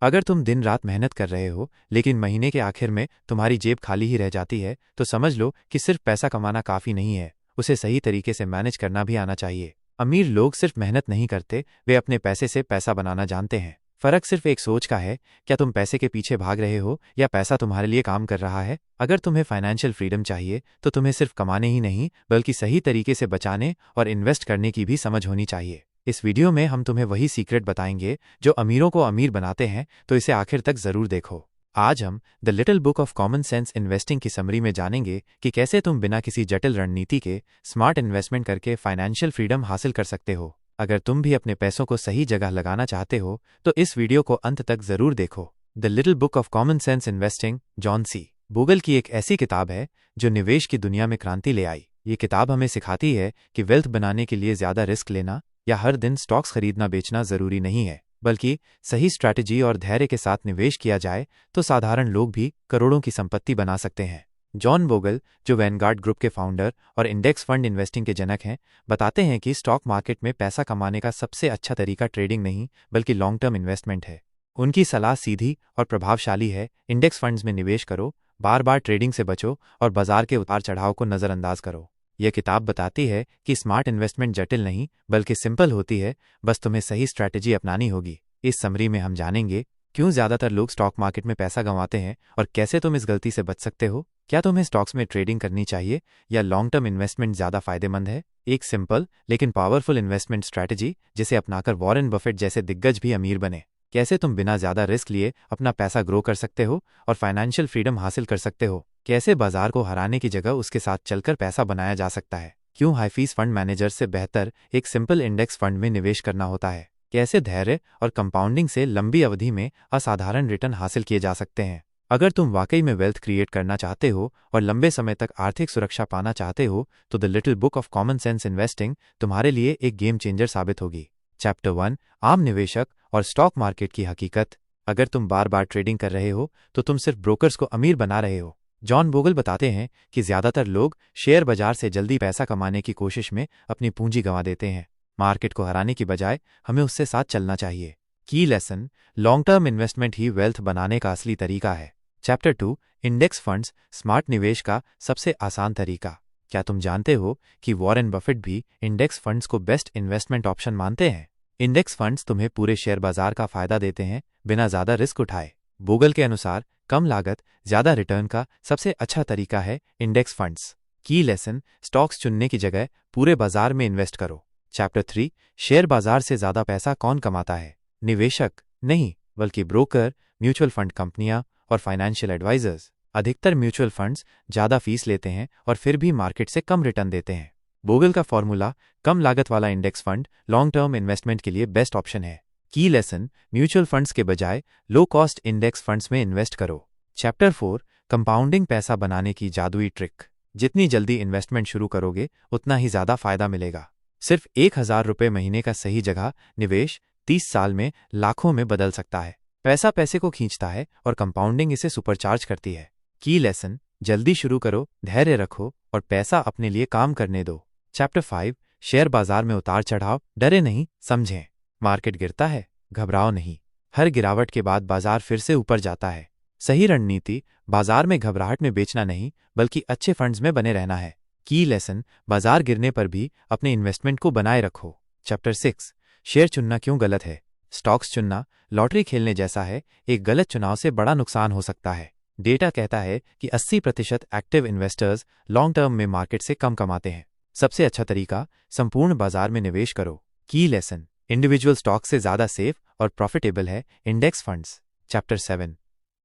अगर तुम दिन रात मेहनत कर रहे हो लेकिन महीने के आखिर में तुम्हारी जेब खाली ही रह जाती है तो समझ लो कि सिर्फ पैसा कमाना काफ़ी नहीं है, उसे सही तरीके से मैनेज करना भी आना चाहिए। अमीर लोग सिर्फ मेहनत नहीं करते, वे अपने पैसे से पैसा बनाना जानते हैं। फर्क सिर्फ एक सोच का है, क्या तुम पैसे के पीछे भाग रहे हो या पैसा तुम्हारे लिए काम कर रहा है। अगर तुम्हें फाइनेंशियल फ्रीडम चाहिए तो तुम्हें सिर्फ कमाने ही नहीं बल्कि सही तरीके से बचाने और इन्वेस्ट करने की भी समझ होनी चाहिए। इस वीडियो में हम तुम्हें वही सीक्रेट बताएंगे जो अमीरों को अमीर बनाते हैं, तो इसे आखिर तक जरूर देखो। आज हम the little book of common sense investing की समरी में जानेंगे कि कैसे तुम बिना किसी जटिल रणनीति के स्मार्ट इन्वेस्टमेंट करके फाइनेंशियल फ्रीडम हासिल कर सकते हो। अगर तुम भी अपने पैसों को सही जगह लगाना चाहते हो तो इस वीडियो को अंत तक जरूर देखो। The little book of common sense investing John C Bogle की एक ऐसी किताब है जो निवेश की दुनिया में क्रांति ले आई। ये किताब हमें सिखाती है कि वेल्थ बनाने के लिए ज्यादा रिस्क लेना या हर दिन स्टॉक्स खरीदना बेचना जरूरी नहीं है, बल्कि सही स्ट्रैटेजी और धैर्य के साथ निवेश किया जाए तो साधारण लोग भी करोड़ों की संपत्ति बना सकते हैं। जॉन बोगल, जो वैनगार्ड ग्रुप के फाउंडर और इंडेक्स फंड इन्वेस्टिंग के जनक हैं, बताते हैं कि स्टॉक मार्केट में पैसा कमाने का सबसे अच्छा तरीका ट्रेडिंग नहीं बल्कि लॉन्ग टर्म इन्वेस्टमेंट है। उनकी सलाह सीधी और प्रभावशाली है, इंडेक्स फंड्स में निवेश करो, बार बार ट्रेडिंग से बचो और बाजार के उतार चढ़ाव को नज़रअंदाज करो। यह किताब बताती है कि स्मार्ट इन्वेस्टमेंट जटिल नहीं बल्कि सिंपल होती है, बस तुम्हें सही स्ट्रैटेजी अपनानी होगी। इस समरी में हम जानेंगे क्यों ज्यादातर लोग स्टॉक मार्केट में पैसा गंवाते हैं और कैसे तुम इस गलती से बच सकते हो। क्या तुम्हें स्टॉक्स में ट्रेडिंग करनी चाहिए या लॉन्ग टर्म इन्वेस्टमेंट ज्यादा फायदेमंद है। एक सिंपल लेकिन पावरफुल इन्वेस्टमेंट स्ट्रैटेजी जिसे अपनाकर वॉरेन बफेट जैसे दिग्गज भी अमीर बने। कैसे तुम बिना ज्यादा रिस्क लिए अपना पैसा ग्रो कर सकते हो और फाइनेंशियल फ्रीडम हासिल कर सकते हो। कैसे बाजार को हराने की जगह उसके साथ चलकर पैसा बनाया जा सकता है। क्यों हाई फीस फंड मैनेजर से बेहतर एक सिंपल इंडेक्स फंड में निवेश करना होता है। कैसे धैर्य और कंपाउंडिंग से लंबी अवधि में असाधारण रिटर्न हासिल किए जा सकते हैं। अगर तुम वाकई में वेल्थ क्रिएट करना चाहते हो और लंबे समय तक आर्थिक सुरक्षा पाना चाहते हो तो the little book of common sense investing तुम्हारे लिए एक गेम चेंजर साबित होगी। चैप्टर 1, आम निवेशक और स्टॉक मार्केट की हकीकत। अगर तुम बार बार ट्रेडिंग कर रहे हो तो तुम सिर्फ ब्रोकर्स को अमीर बना रहे हो। जॉन बोगल बताते हैं कि ज्यादातर लोग शेयर बाजार से जल्दी पैसा कमाने की कोशिश में अपनी पूंजी गंवा देते हैं। मार्केट को हराने की बजाय हमें उससे साथ चलना चाहिए। की लेसन, लॉन्ग टर्म इन्वेस्टमेंट ही वेल्थ बनाने का असली तरीका है। चैप्टर 2, इंडेक्स फंड्स, स्मार्ट निवेश का सबसे आसान तरीका। क्या तुम जानते हो कि वॉरेन बफेट भी इंडेक्स फंड्स को बेस्ट इन्वेस्टमेंट ऑप्शन मानते हैं। इंडेक्स फंड्स तुम्हें पूरे शेयर बाजार का फायदा देते हैं बिना ज्यादा रिस्क उठाए। बोगल के अनुसार कम लागत ज्यादा रिटर्न का सबसे अच्छा तरीका है इंडेक्स फंड्स। की लेसन, स्टॉक्स चुनने की जगह पूरे बाजार में इन्वेस्ट करो। चैप्टर 3, शेयर बाजार से ज्यादा पैसा कौन कमाता है। निवेशक नहीं बल्कि ब्रोकर, म्यूचुअल फंड कंपनियां और फाइनेंशियल एडवाइजर्स। अधिकतर म्यूचुअल फंड्स ज्यादा फीस लेते हैं और फिर भी मार्केट से कम रिटर्न देते हैं। बोगल का फॉर्मूला, कम लागत वाला index fund long term investment के लिए बेस्ट ऑप्शन है। की लेसन, म्यूचुअल फंड्स के बजाय लो कॉस्ट इंडेक्स फंड्स में इन्वेस्ट करो। चैप्टर 4, कंपाउंडिंग पैसा बनाने की जादुई ट्रिक। जितनी जल्दी इन्वेस्टमेंट शुरू करोगे उतना ही ज्यादा फायदा मिलेगा। सिर्फ 1000 रुपये महीने का सही जगह निवेश 30 साल में लाखों में बदल सकता है। पैसा पैसे को खींचता है और कंपाउंडिंग इसे सुपरचार्ज करती है। की लेसन, जल्दी शुरू करो, धैर्य रखो और पैसा अपने लिए काम करने दो। चैप्टर 5, शेयर बाजार में उतार चढ़ाव, डरे नहीं समझें। मार्केट गिरता है, घबराओ नहीं, हर गिरावट के बाद बाजार फिर से ऊपर जाता है। सही रणनीति, बाजार में घबराहट में बेचना नहीं बल्कि अच्छे फंड्स में बने रहना है। की लेसन, बाजार गिरने पर भी अपने इन्वेस्टमेंट को बनाए रखो। चैप्टर 6, शेयर चुनना क्यों गलत है। स्टॉक्स चुनना लॉटरी खेलने जैसा है, एक गलत चुनाव से बड़ा नुकसान हो सकता है। डेटा कहता है कि 80% एक्टिव इन्वेस्टर्स लॉन्ग टर्म में मार्केट से कम कमाते हैं। सबसे अच्छा तरीका, संपूर्ण बाजार में निवेश करो। की लेसन, इंडिविजुअल स्टॉक से ज्यादा सेफ और प्रॉफिटेबल है इंडेक्स फंड्स। चैप्टर 7,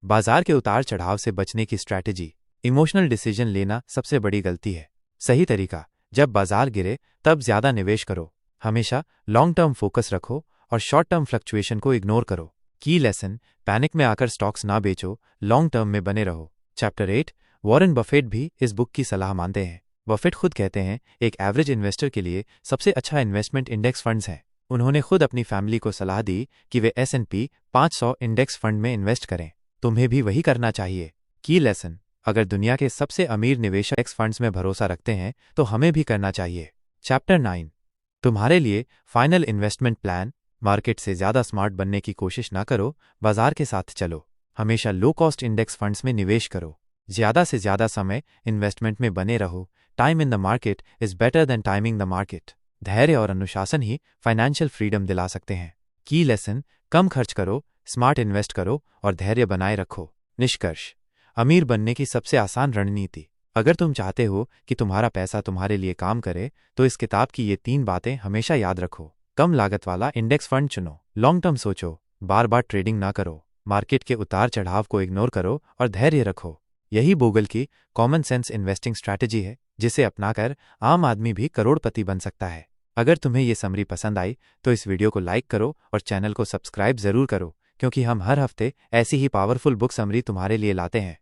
बाजार के उतार चढ़ाव से बचने की स्ट्रैटेजी। इमोशनल डिसीजन लेना सबसे बड़ी गलती है। सही तरीका, जब बाजार गिरे तब ज्यादा निवेश करो। हमेशा लॉन्ग टर्म फोकस रखो और शॉर्ट टर्म फ्लक्चुएशन को इग्नोर करो। की लेसन, पैनिक में आकर स्टॉक्स ना बेचो, लॉन्ग टर्म में बने रहो। चैप्टर 8, वॉरेन बफेट भी इस बुक की सलाह मानते हैं। बफेट खुद कहते हैं एक एवरेज इन्वेस्टर के लिए सबसे अच्छा इन्वेस्टमेंट इंडेक्स फंड्स है। उन्होंने खुद अपनी फैमिली को सलाह दी कि वे S&P 500 इंडेक्स फंड में इन्वेस्ट करें। तुम्हें भी वही करना चाहिए। की लेसन, अगर दुनिया के सबसे अमीर निवेशक इंडेक्स फंड्स में भरोसा रखते हैं तो हमें भी करना चाहिए। चैप्टर 9, तुम्हारे लिए फाइनल इन्वेस्टमेंट प्लान, मार्केट से ज़्यादा स्मार्ट बनने की कोशिश ना करो, बाजार के साथ चलो। हमेशा लो कॉस्ट इंडेक्स फंड्स में निवेश करो। ज़्यादा से ज़्यादा समय इन्वेस्टमेंट में बने रहो। Time in the market is better than timing the market. धैर्य और अनुशासन ही फाइनेंशियल फ्रीडम दिला सकते हैं। की लेसन, कम खर्च करो, स्मार्ट इन्वेस्ट करो और धैर्य बनाए रखो। निष्कर्ष, अमीर बनने की सबसे आसान रणनीति। अगर तुम चाहते हो कि तुम्हारा पैसा तुम्हारे लिए काम करे, तो इस किताब की ये 3 बातें हमेशा याद रखो। कम लागत वाला इंडेक्स फंड चुनो, लॉन्ग टर्म सोचो, बार बार ट्रेडिंग ना करो, मार्केट के उतार चढ़ाव को इग्नोर करो और धैर्य रखो। यही बोगल की कॉमन सेंस इन्वेस्टिंग स्ट्रैटेजी है, जिसे अपनाकर आम आदमी भी करोड़पति बन सकता है। अगर तुम्हें ये समरी पसंद आई तो इस वीडियो को लाइक करो और चैनल को सब्सक्राइब जरूर करो, क्योंकि हम हर हफ्ते ऐसी ही पावरफुल बुक समरी तुम्हारे लिए लाते हैं।